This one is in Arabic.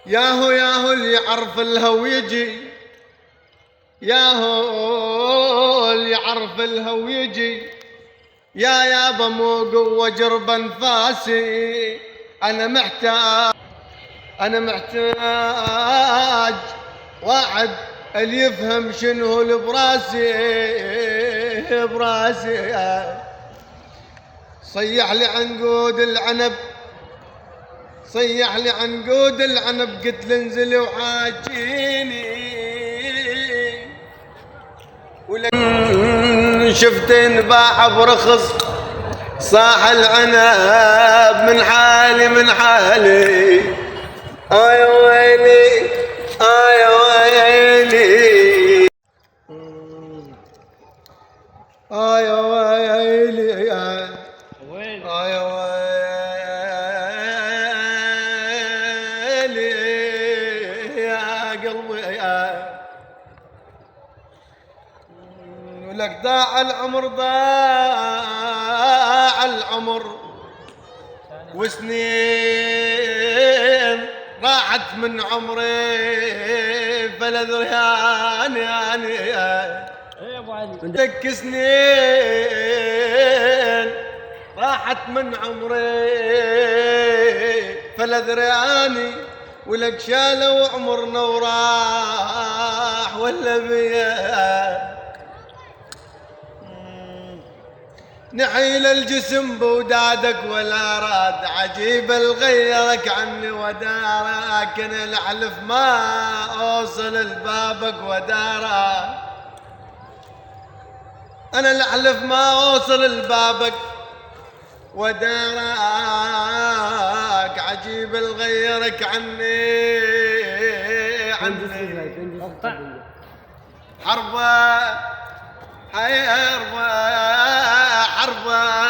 ياهو اللي يعرف الهو يجي، ياهو اللي يعرف الهو يجي، يا يابا مو قوة جرب انفاسي. انا محتاج واحد اللي يفهم شنو اللي براسي. صيح لي عنقود العنب، صيح لي عنقود العنب، قلت له انزل وحاجيني. ولن شفت انباع برخص صاح العنب، من حالي من حالي. آي ويلي آي ويلي آي ويلي آي ويلي يا قلبي ولك ضاع العمر، ضاع العمر وسنين راحت من عمري، فلا ذرياني دك سنين راحت من عمري، فلا ذرياني. ولك شالوا عمرنا وراح ولا بيا. نحيل الجسم بودادك ولا راد، عجيب الغيرك عني ودارك. انا الحلف ما اوصل لبابك ودارك، انا الحلف ما اوصل لبابك ودارك. عجيب الغيرك عني حربة حربة